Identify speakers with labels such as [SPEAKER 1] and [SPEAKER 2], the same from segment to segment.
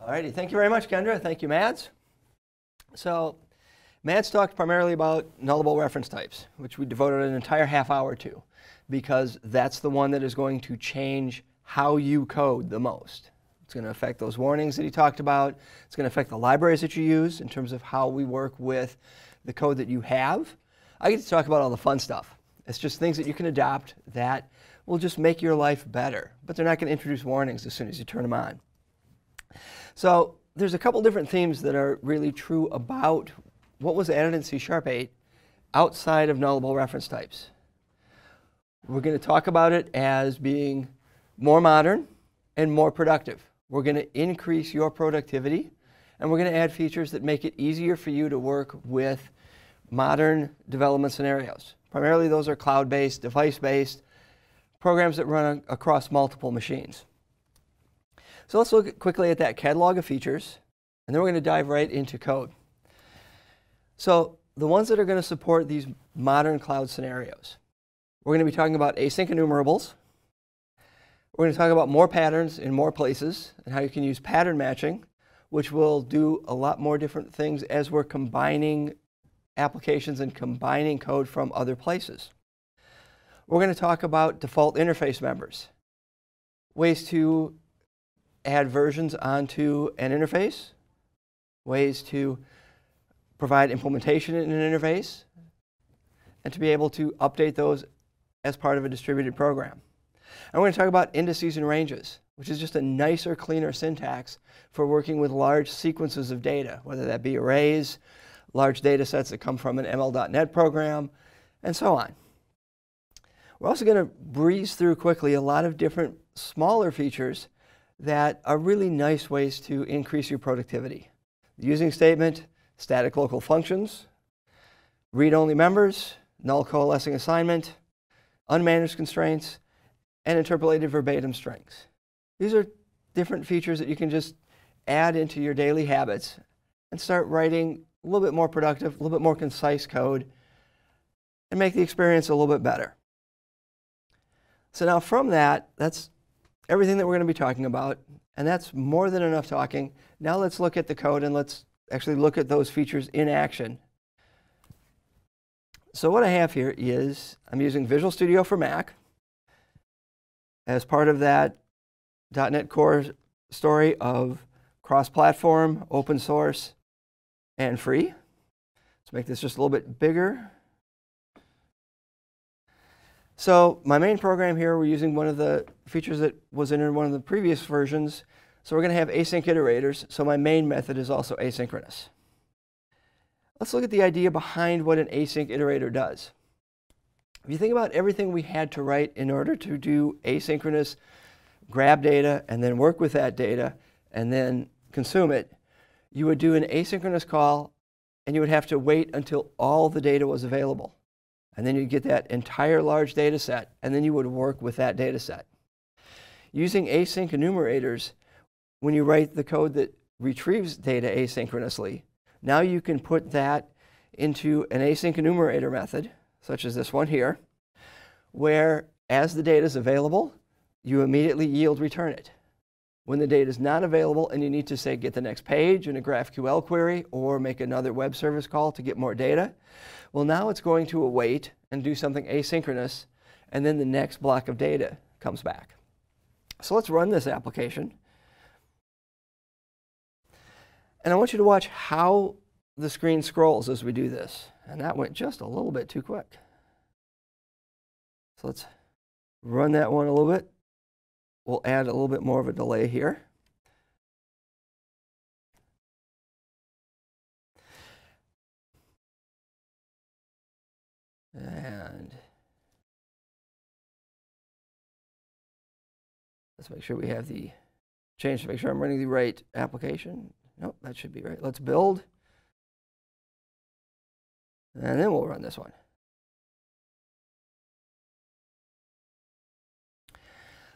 [SPEAKER 1] Alrighty, thank you very much, Kendra. Thank you, Mads. So, Mads talked primarily about nullable reference types, which we devoted an entire half hour to, because that's the one that is going to change how you code the most. It's going to affect those warnings that he talked about. It's going to affect the libraries that you use in terms of how we work with the code that you have. I get to talk about all the fun stuff. It's just things that you can adopt that will just make your life better, but they're not going to introduce warnings as soon as you turn them on. So there's a couple different themes that are really true about what was added in C# 8 outside of nullable reference types. We're going to talk about it as being more modern and more productive. We're going to increase your productivity, and we're going to add features that make it easier for you to work with modern development scenarios. Primarily those are cloud-based, device-based, programs that run across multiple machines. So let's look quickly at that catalog of features, and then we're going to dive right into code. So the ones that are going to support these modern cloud scenarios, we're going to be talking about async enumerables. We're going to talk about more patterns in more places and how you can use pattern matching, which will do a lot more different things as we're combining applications and combining code from other places. We're going to talk about default interface members, ways to add versions onto an interface, ways to provide implementation in an interface, and to be able to update those as part of a distributed program. And we're going to talk about indices and ranges, which is just a nicer, cleaner syntax for working with large sequences of data, whether that be arrays, large data sets that come from an ML.NET program, and so on. We're also going to breeze through quickly a lot of different smaller features that are really nice ways to increase your productivity. The using statement, static local functions, read-only members, null coalescing assignment, unmanaged constraints, and interpolated verbatim strings. These are different features that you can just add into your daily habits and start writing a little bit more productive, a little bit more concise code, and make the experience a little bit better. So now from that, that's everything that we're going to be talking about, and that's more than enough talking. Now let's look at the code and let's actually look at those features in action. So what I have here is I'm using Visual Studio for Mac as part of that .NET Core story of cross-platform, open source, and free. Let's make this just a little bit bigger. So my main program here, we're using one of the features that was in one of the previous versions. So we're going to have async iterators. So my main method is also asynchronous. Let's look at the idea behind what an async iterator does. If you think about everything we had to write in order to do asynchronous, grab data and then work with that data and then consume it, you would do an asynchronous call and you would have to wait until all the data was available. And then you'd get that entire large data set, and then you would work with that data set. Using async enumerators, when you write the code that retrieves data asynchronously, now you can put that into an async enumerator method, such as this one here, where as the data is available, you immediately yield return it. When the data is not available and you need to, say, get the next page in a GraphQL query or make another web service call to get more data, well, now it's going to await and do something asynchronous, and then the next block of data comes back. So let's run this application. And I want you to watch how the screen scrolls as we do this. And that went just a little bit too quick. So let's run that one a little bit. We'll add a little bit more of a delay here. And let's make sure we have the change to make sure I'm running the right application. Nope, that should be right. Let's build. And then we'll run this one.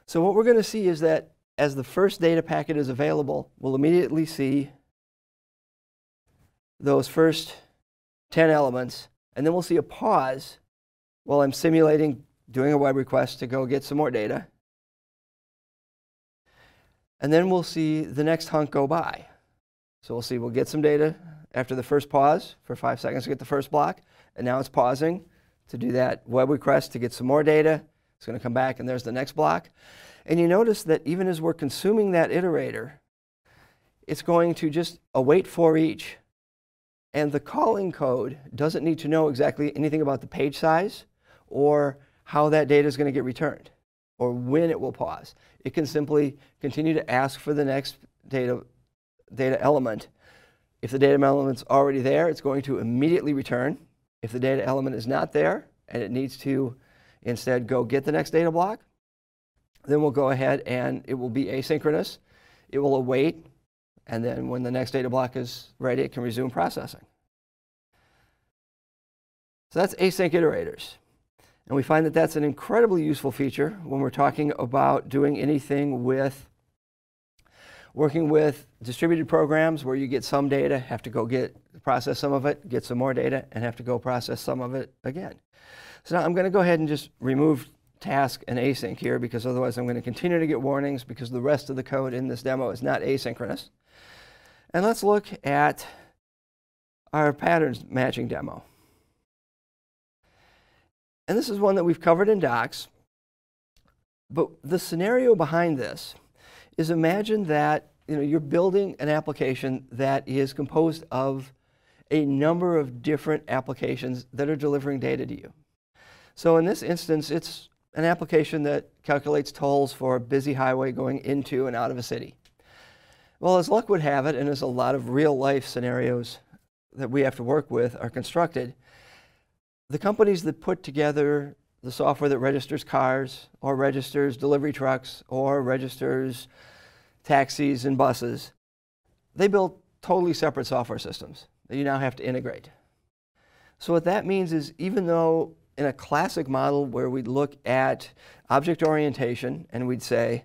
[SPEAKER 1] So what we're going to see is that as the first data packet is available, we'll immediately see those first 10 elements, and then we'll see a pause while I'm simulating doing a web request to go get some more data. And then we'll see the next hunk go by. So we'll see, we'll get some data after the first pause for 5 seconds to get the first block. And now it's pausing to do that web request to get some more data. It's going to come back and there's the next block. And you notice that even as we're consuming that iterator, it's going to just await for each. And the calling code doesn't need to know exactly anything about the page size or how that data is going to get returned or when it will pause. It can simply continue to ask for the next data element. If the data element's already there, it's going to immediately return. If the data element is not there and it needs to instead go get the next data block, then we'll go ahead and it will be asynchronous. It will await, and then when the next data block is ready, it can resume processing. So that's async iterators. And we find that that's an incredibly useful feature when we're talking about doing anything with working with distributed programs where you get some data, have to go process some of it, get some more data, and have to go process some of it again. So now I'm going to go ahead and just remove task and async here, because otherwise I'm going to continue to get warnings because the rest of the code in this demo is not asynchronous. And let's look at our patterns matching demo. And this is one that we've covered in docs. But the scenario behind this is, imagine that you're building an application that is composed of a number of different applications that are delivering data to you. So in this instance, it's an application that calculates tolls for a busy highway going into and out of a city. Well, as luck would have it, and as a lot of real-life scenarios that we have to work with are constructed, the companies that put together the software that registers cars or registers delivery trucks or registers taxis and buses, they build totally separate software systems that you now have to integrate. So what that means is, even though in a classic model where we'd look at object orientation and we'd say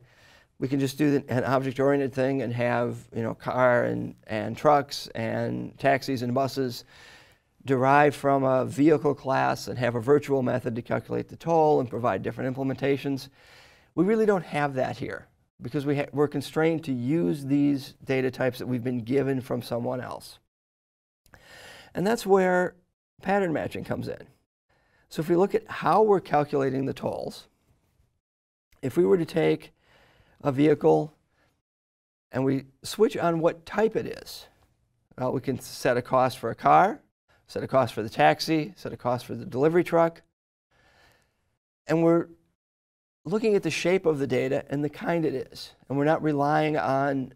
[SPEAKER 1] we can just do an object-oriented thing and have car and trucks and taxis and buses derived from a vehicle class and have a virtual method to calculate the toll and provide different implementations, we really don't have that here, because we're constrained to use these data types that we've been given from someone else. And that's where pattern matching comes in. So if we look at how we're calculating the tolls, if we were to take a vehicle and we switch on what type it is, well, we can set a cost for a car, set a cost for the taxi, set a cost for the delivery truck, and we're looking at the shape of the data and the kind it is. And we're not relying on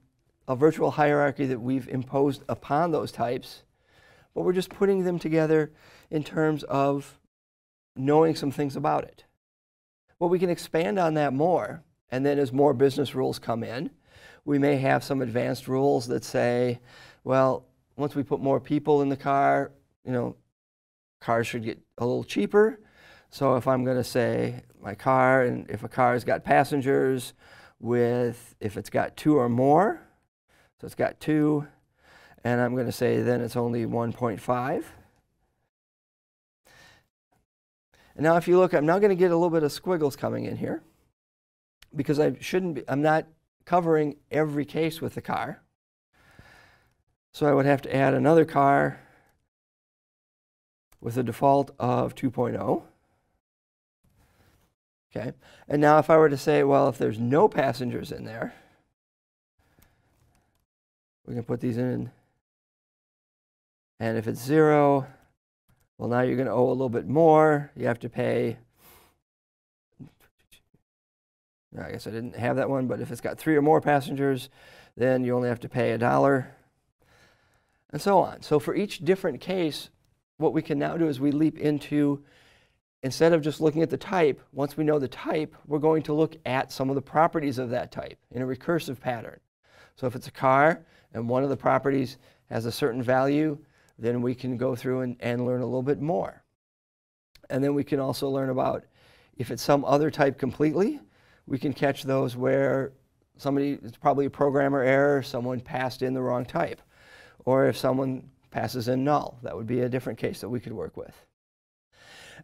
[SPEAKER 1] a virtual hierarchy that we've imposed upon those types, but we're just putting them together in terms of knowing some things about it. Well, we can expand on that more, and then as more business rules come in, we may have some advanced rules that say, well, once we put more people in the car, cars should get a little cheaper. So if I'm going to say my car, and if a car's got passengers if it's got 2 or more, so it's got 2, and I'm going to say then it's only 1.5. And now if you look, I'm now going to get a little bit of squiggles coming in here, because I'm not covering every case with the car. So I would have to add another car with a default of 2.0. Okay, and now if I were to say, well, if there's no passengers in there, we can put these in. And if it's 0, well, now you're going to owe a little bit more. You have to pay, I guess I didn't have that one, but if it's got 3 or more passengers, then you only have to pay $1, and so on. So for each different case, what we can now do is we leap into, instead of just looking at the type, once we know the type, we're going to look at some of the properties of that type in a recursive pattern. So if it's a car and one of the properties has a certain value, then we can go through and learn a little bit more. And then we can also learn about, if it's some other type completely, we can catch those where it's probably a programmer error, someone passed in the wrong type. Or if someone passes in null, that would be a different case that we could work with.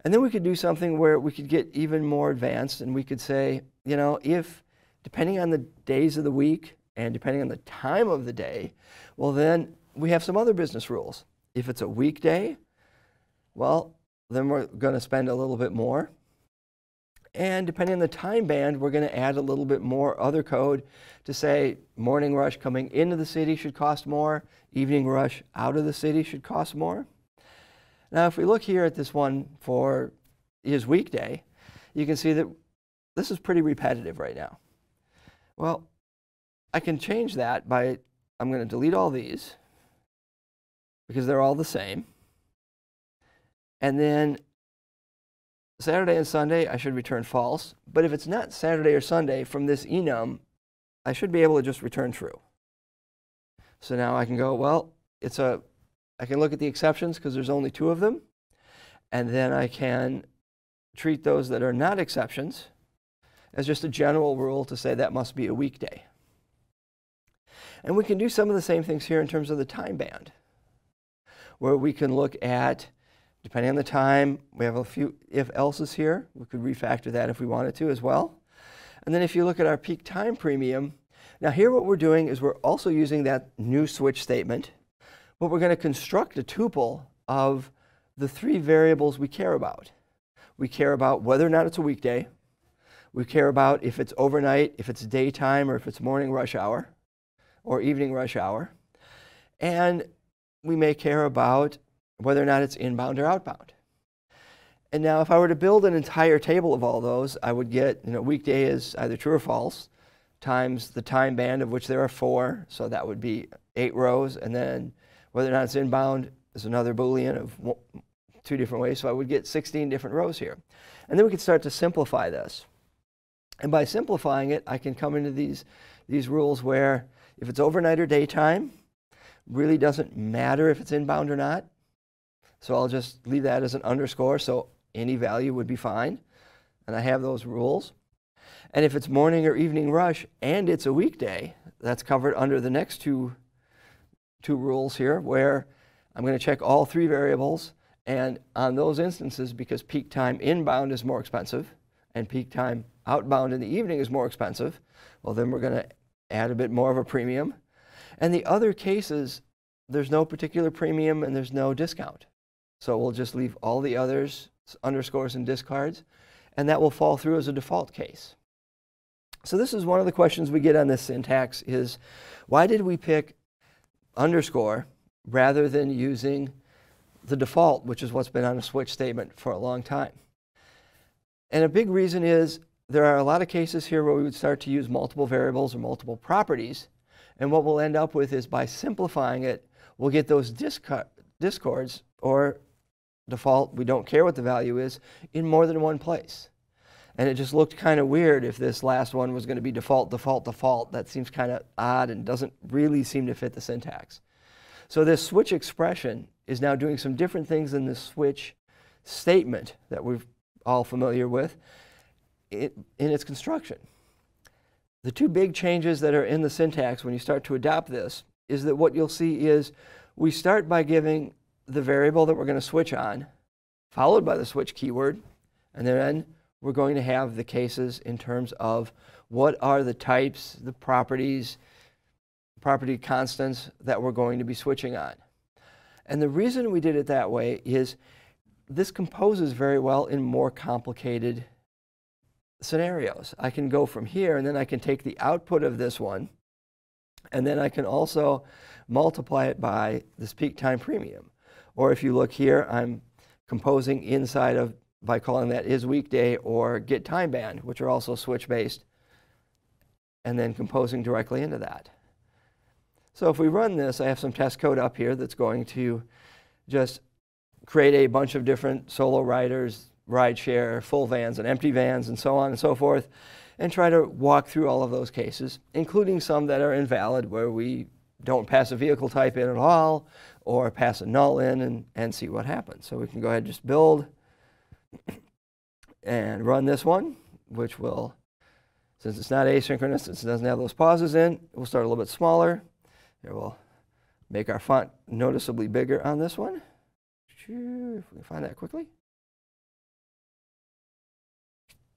[SPEAKER 1] And then we could do something where we could get even more advanced, and we could say, if, depending on the days of the week and depending on the time of the day, well, then we have some other business rules. If it's a weekday, well, then we're going to spend a little bit more. And depending on the time band, we're going to add a little bit more other code to say morning rush coming into the city should cost more, evening rush out of the city should cost more. Now, if we look here at this one for is weekday, you can see that this is pretty repetitive right now. Well, I can change that by, I'm going to delete all these because they're all the same. And then Saturday and Sunday, I should return false. But if it's not Saturday or Sunday, from this enum, I should be able to just return true. So now I can go, well, I can look at the exceptions because there's only 2 of them. And then I can treat those that are not exceptions as just a general rule to say that must be a weekday. And we can do some of the same things here in terms of the time band, where we can look at, depending on the time, we have a few if-else's here. We could refactor that if we wanted to as well. And then if you look at our peak time premium, now here what we're doing is we're also using that new switch statement, but we're going to construct a tuple of the 3 variables we care about. We care about whether or not it's a weekday. We care about if it's overnight, if it's daytime, or if it's morning rush hour or evening rush hour. And we may care about whether or not it's inbound or outbound. And now if I were to build an entire table of all those, I would get, weekday is either true or false, times the time band of which there are 4, so that would be 8 rows, and then whether or not it's inbound is another Boolean of 2 different ways, so I would get 16 different rows here. And then we can start to simplify this. And by simplifying it, I can come into these rules where if it's overnight or daytime, really doesn't matter if it's inbound or not. So I'll just leave that as an underscore, so any value would be fine. And I have those rules. And if it's morning or evening rush and it's a weekday, that's covered under the next two rules here, where I'm going to check all 3 variables. And on those instances, because peak time inbound is more expensive and peak time outbound in the evening is more expensive, well, then we're going to add a bit more of a premium. And the other cases, there's no particular premium and there's no discount. So we'll just leave all the others, underscores and discards, and that will fall through as a default case. So this is one of the questions we get on this syntax is, why did we pick underscore rather than using the default, which is what's been on a switch statement for a long time? And a big reason is there are a lot of cases here where we would start to use multiple variables or multiple properties. And what we'll end up with is by simplifying it, we'll get those discords or default, we don't care what the value is, in more than one place. And it just looked kind of weird if this last one was going to be default, default, default. That seems kind of odd and doesn't really seem to fit the syntax. So this switch expression is now doing some different things than the switch statement that we're all familiar with in its construction. The 2 big changes that are in the syntax when you start to adopt this is that what you'll see is we start by giving the variable that we're going to switch on, followed by the switch keyword, and then we're going to have the cases in terms of what are the types, the properties, property constants that we're going to be switching on. And the reason we did it that way is this composes very well in more complicated scenarios. I can go from here and then I can take the output of this one and then I can also multiply it by this peak time premium. Or if you look here, I'm composing inside of, by calling that is weekday or get time band, which are also switch based, and then composing directly into that. So if we run this, I have some test code up here that's going to just create a bunch of different solo riders, rideshare, full vans and empty vans and so on and so forth, and try to walk through all of those cases, including some that are invalid where we don't pass a vehicle type in at all or pass a null in and see what happens. So we can go ahead and just build and run this one, which will, since it's not asynchronous, since it doesn't have those pauses in, we'll start a little bit smaller. Here we'll make our font noticeably bigger on this one. If we can find that quickly.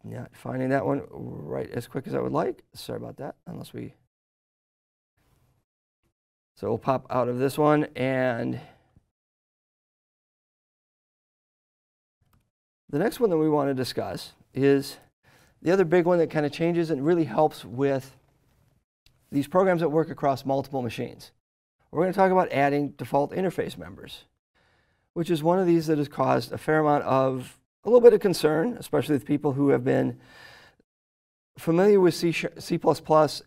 [SPEAKER 1] Not finding that one right as quick as I would like. Sorry about that, unless we So we'll pop out of this one, and the next one that we want to discuss is the other big one that kind of changes and really helps with these programs that work across multiple machines. We're going to talk about adding default interface members, which is one of these that has caused a fair amount of, a little bit of concern, especially with people who have been familiar with C++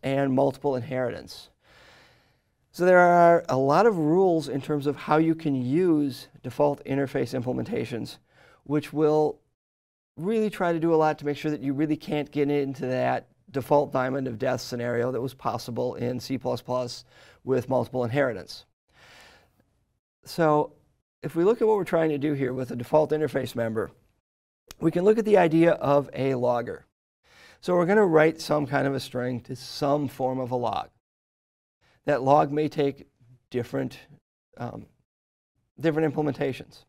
[SPEAKER 1] and multiple inheritance. So there are a lot of rules in terms of how you can use default interface implementations, which will really try to do a lot to make sure that you really can't get into that default diamond of death scenario that was possible in C++ with multiple inheritance. So if we look at what we're trying to do here with a default interface member, we can look at the idea of a logger. So we're going to write some kind of a string to some form of a log. That log may take different implementations.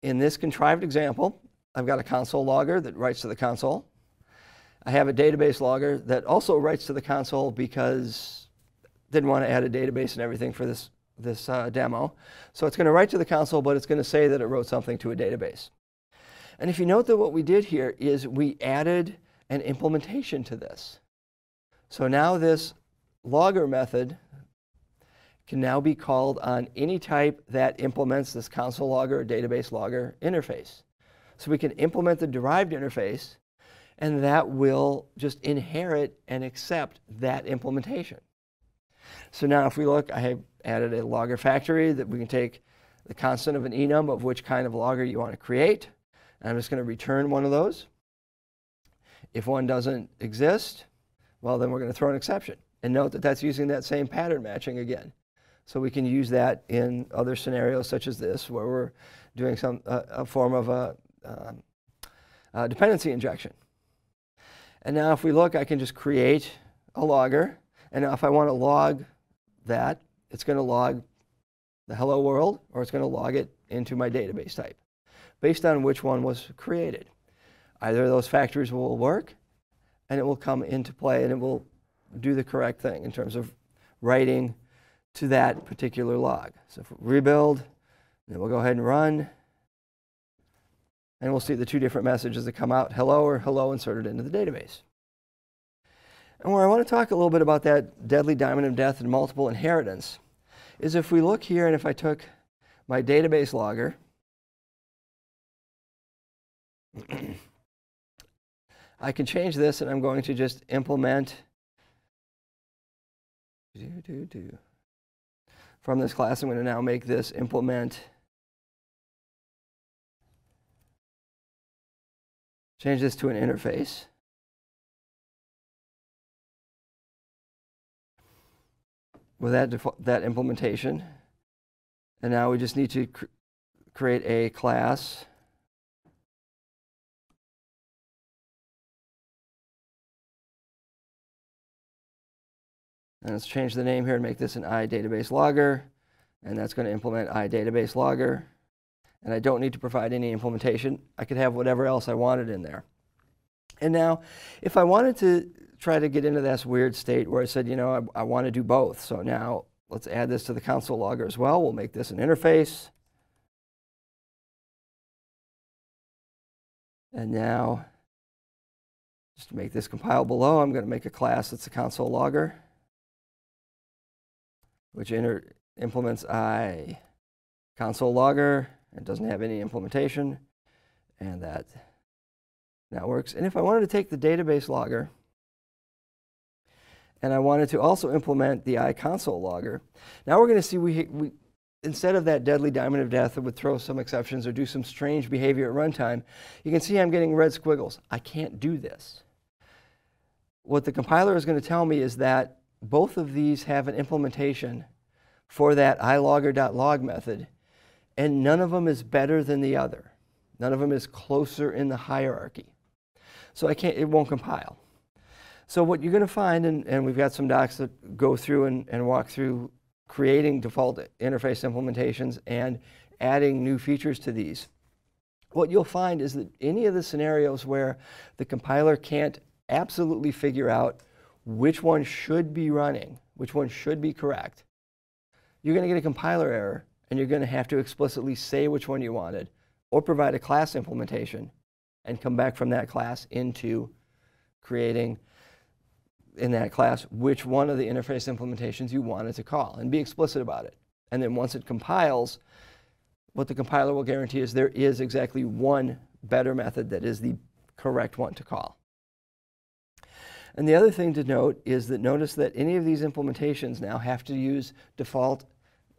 [SPEAKER 1] In this contrived example, I've got a console logger that writes to the console. I have a database logger that also writes to the console because I didn't want to add a database and everything for this demo. So it's going to write to the console, but it's going to say that it wrote something to a database. And if you note that what we did here is we added an implementation to this. So now this logger method can now be called on any type that implements this console logger or database logger interface. So we can implement the derived interface, and that will just inherit and accept that implementation. So now if we look, I have added a logger factory that we can take the constant of an enum of which kind of logger you want to create. And I'm just going to return one of those. If one doesn't exist, well, then we're going to throw an exception. And note that that's using that same pattern matching again. So we can use that in other scenarios such as this, where we're doing a form of a dependency injection. And now if we look, I can just create a logger. And now if I want to log that, it's going to log the hello world, or it's going to log it into my database type, based on which one was created. Either of those factories will work, and it will come into play, and it will do the correct thing in terms of writing to that particular log. So if we rebuild, then we'll go ahead and run, and we'll see the two different messages that come out, hello or hello inserted into the database. And where I want to talk a little bit about that deadly diamond of death and multiple inheritance is if we look here, and if I took my database logger, I can change this, and I'm going to just implement from this class. I'm going to now make this implement, change this to an interface. With that implementation. And now we just need to create a class and let's change the name here and make this an iDatabase logger, and that's going to implement iDatabase logger. And I don't need to provide any implementation. I could have whatever else I wanted in there. And now if I wanted to try to get into this weird state where I said, you know, I want to do both. So now let's add this to the console logger as well. We'll make this an interface. And now, just to make this compile below, I'm going to make a class that's the console logger, which implements console logger. It doesn't have any implementation, and that now works. And if I wanted to take the database logger, and I wanted to also implement the iConsole logger, now we're going to see we instead of that deadly diamond of death that would throw some exceptions or do some strange behavior at runtime, you can see I'm getting red squiggles. I can't do this. What the compiler is going to tell me is that both of these have an implementation for that ilogger.log method, and none of them is better than the other. None of them is closer in the hierarchy. So it won't compile. So what you're going to find, and we've got some docs that go through and walk through creating default interface implementations and adding new features to these. What you'll find is that any of the scenarios where the compiler can't absolutely figure out which one should be running, which one should be correct, you're going to get a compiler error, and you're going to have to explicitly say which one you wanted, or provide a class implementation, and come back from that class into creating in that class which one of the interface implementations you wanted to call, and be explicit about it. And then once it compiles, what the compiler will guarantee is there is exactly one better method that is the correct one to call. And the other thing to note is that notice that any of these implementations now have to use explicit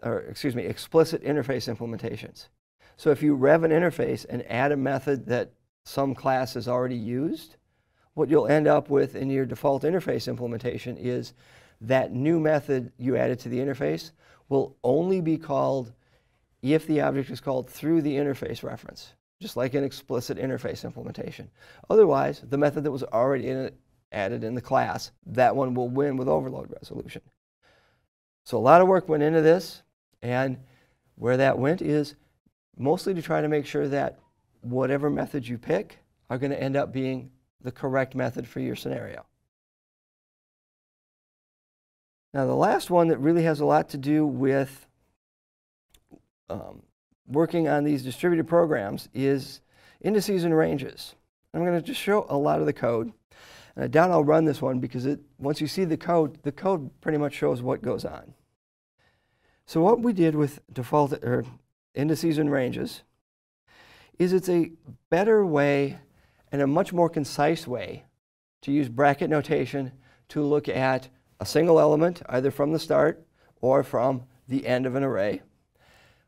[SPEAKER 1] interface implementations. So if you rev an interface and add a method that some class has already used, what you'll end up with in your default interface implementation is that new method you added to the interface will only be called if the object is called through the interface reference, just like an explicit interface implementation. Otherwise, the method that was already added in the class, that one will win with overload resolution. So a lot of work went into this, and where that went is mostly to try to make sure that whatever method you pick are going to end up being the correct method for your scenario. Now the last one that really has a lot to do with working on these distributed programs is indices and ranges. I'm going to just show a lot of the code. And I doubt I'll run this one because once you see the code pretty much shows what goes on. So what we did with default indices and ranges is it's a better way and a much more concise way to use bracket notation to look at a single element, either from the start or from the end of an array,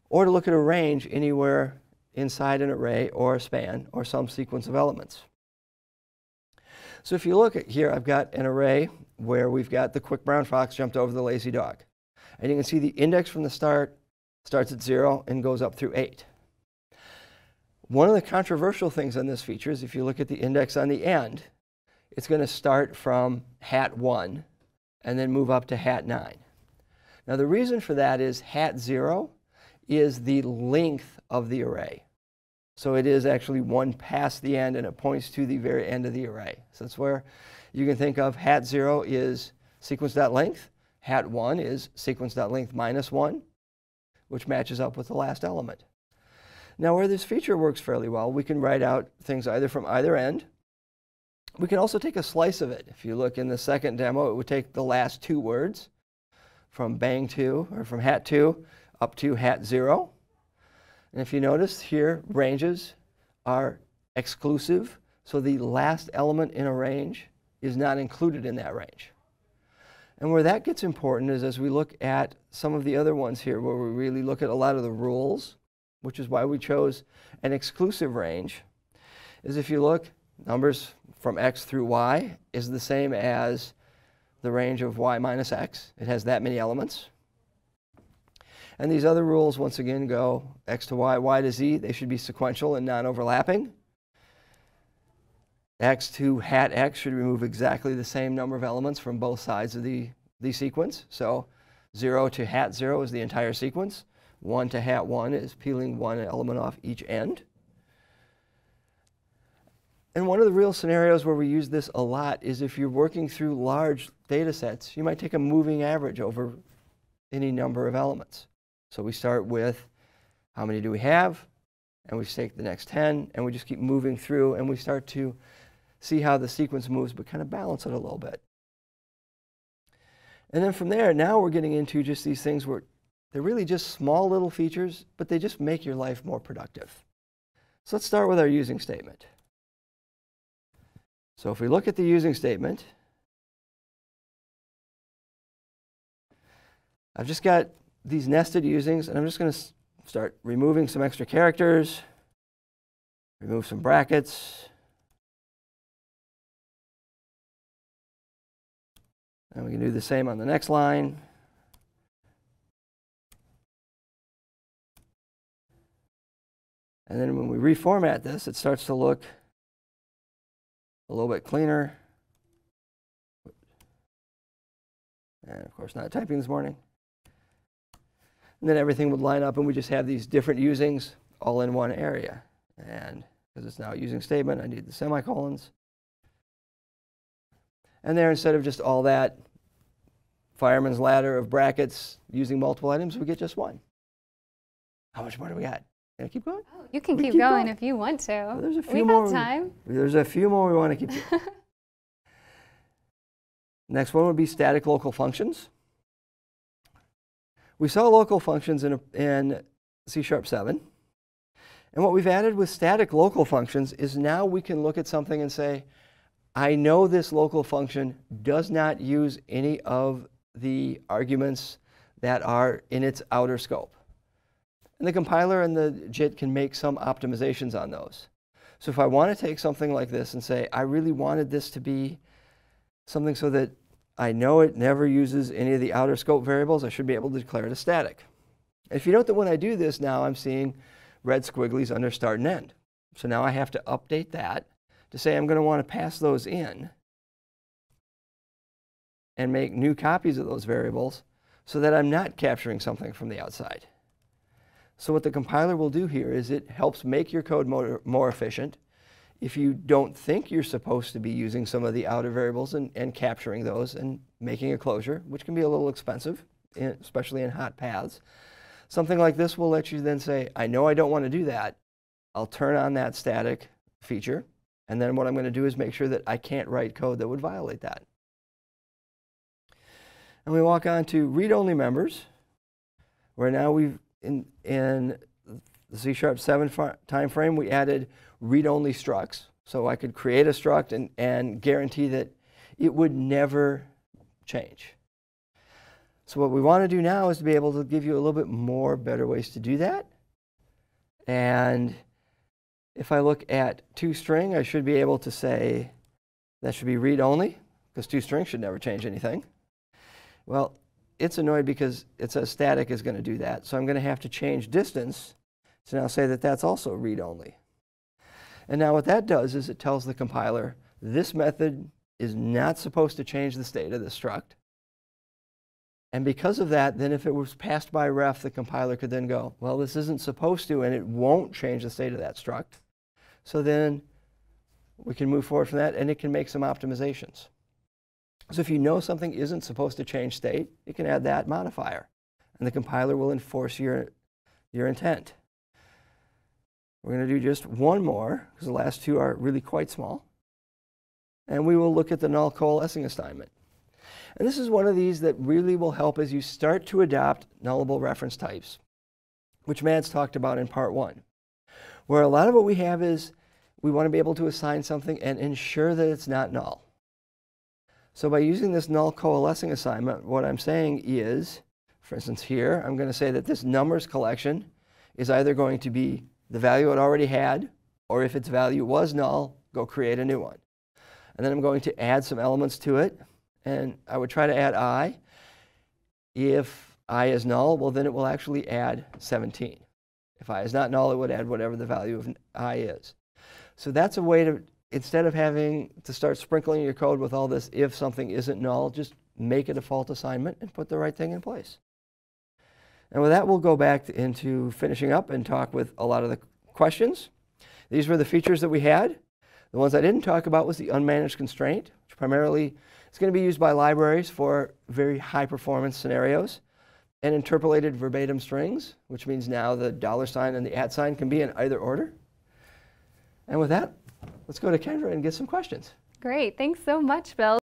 [SPEAKER 1] or to look at a range anywhere inside an array or a span or some sequence of elements. So if you look at here, I've got an array where we've got the quick brown fox jumped over the lazy dog. And you can see the index from the start starts at 0 and goes up through 8. One of the controversial things on this feature is if you look at the index on the end, it's going to start from hat 1 and then move up to hat 9. Now the reason for that is hat 0 is the length of the array. So it is actually one past the end, and it points to the very end of the array. So that's where you can think of hat 0 is sequence.length, hat 1 is sequence.length minus 1, which matches up with the last element. Now where this feature works fairly well, we can write out things either from either end. We can also take a slice of it. If you look in the second demo, it would take the last 2 words from bang 2, or from hat 2 up to hat 0. And if you notice here, ranges are exclusive, so the last element in a range is not included in that range. And where that gets important is as we look at some of the other ones here, where we really look at a lot of the rules, which is why we chose an exclusive range, is if you look, numbers from x through y is the same as the range of y minus x. It has that many elements. And these other rules, once again, go x to y, y to z. They should be sequential and non-overlapping. X to hat x should remove exactly the same number of elements from both sides of the sequence. So 0 to hat 0 is the entire sequence. 1 to hat 1 is peeling one element off each end. And one of the real scenarios where we use this a lot is if you're working through large data sets, you might take a moving average over any number of elements. So we start with how many do we have, and we take the next 10, and we just keep moving through, and we start to see how the sequence moves, but kind of balance it a little bit. And then from there, now we're getting into just these things where they're really just small little features, but they just make your life more productive. So let's start with our using statement. So if we look at the using statement, I've just got these nested usings, and I'm just going to start removing some extra characters, remove some brackets, and we can do the same on the next line. And then when we reformat this, it starts to look a little bit cleaner. And of course, not typing this morning. And then everything would line up, and we just have these different usings all in one area. And because it's now a using statement, I need the semicolons. And there, instead of just all that fireman's ladder of brackets using multiple items, we get just one. How much more do we got? Can I keep going?
[SPEAKER 2] Oh, you can keep going if you want to.
[SPEAKER 1] Well, there's a few
[SPEAKER 2] We've
[SPEAKER 1] more.
[SPEAKER 2] got time.
[SPEAKER 1] There's a few more we want to keep doing. Next one would be static local functions. We saw local functions in C#7. And what we've added with static local functions is now we can look at something and say, I know this local function does not use any of the arguments that are in its outer scope. And the compiler and the JIT can make some optimizations on those. So if I want to take something like this and say, I really wanted this to be something so that I know it never uses any of the outer scope variables, I should be able to declare it as static. And if you note that when I do this now, I'm seeing red squigglies under start and end. So now I have to update that to say I'm going to want to pass those in and make new copies of those variables so that I'm not capturing something from the outside. So what the compiler will do here is it helps make your code more efficient. If you don't think you're supposed to be using some of the outer variables and capturing those and making a closure, which can be a little expensive, especially in hot paths, something like this will let you then say, I know I don't want to do that. I'll turn on that static feature. And then what I'm going to do is make sure that I can't write code that would violate that. And we walk on to read-only members, where now we've, in the C#7 time frame, we added read-only structs. So I could create a struct and guarantee that it would never change. So what we want to do now is to be able to give you a little bit more better ways to do that. And if I look at toString, I should be able to say that should be read-only, because toString should never change anything. Well, it's annoyed because it says static is going to do that. So I'm going to have to change distance to now say that that's also read-only. And now what that does is it tells the compiler, this method is not supposed to change the state of the struct. And because of that, then if it was passed by ref, the compiler could then go, well, this isn't supposed to, and it won't change the state of that struct. So then we can move forward from that, and it can make some optimizations. So if you know something isn't supposed to change state, you can add that modifier, and the compiler will enforce your intent. We're going to do just one more, because the last two are really quite small. And we will look at the null coalescing assignment. And this is one of these that really will help as you start to adopt nullable reference types, which Mads talked about in part 1, where a lot of what we have is we want to be able to assign something and ensure that it's not null. So by using this null coalescing assignment, what I'm saying is, for instance here, I'm going to say that this numbers collection is either going to be the value it already had, or if its value was null, go create a new one. And then I'm going to add some elements to it. And I would try to add I. If I is null, well, then it will actually add 17. If I is not null, it would add whatever the value of I is. So that's a way to, instead of having to start sprinkling your code with all this if something isn't null, just make a default assignment and put the right thing in place. And with that, we'll go back into finishing up and talk with a lot of the questions. These were the features that we had. The ones I didn't talk about was the unmanaged constraint, which primarily is going to be used by libraries for very high performance scenarios, and interpolated verbatim strings, which means now the $ and the @ can be in either order. And with that, let's go to Kendra and get some questions.
[SPEAKER 2] Great. Thanks so much, Bill.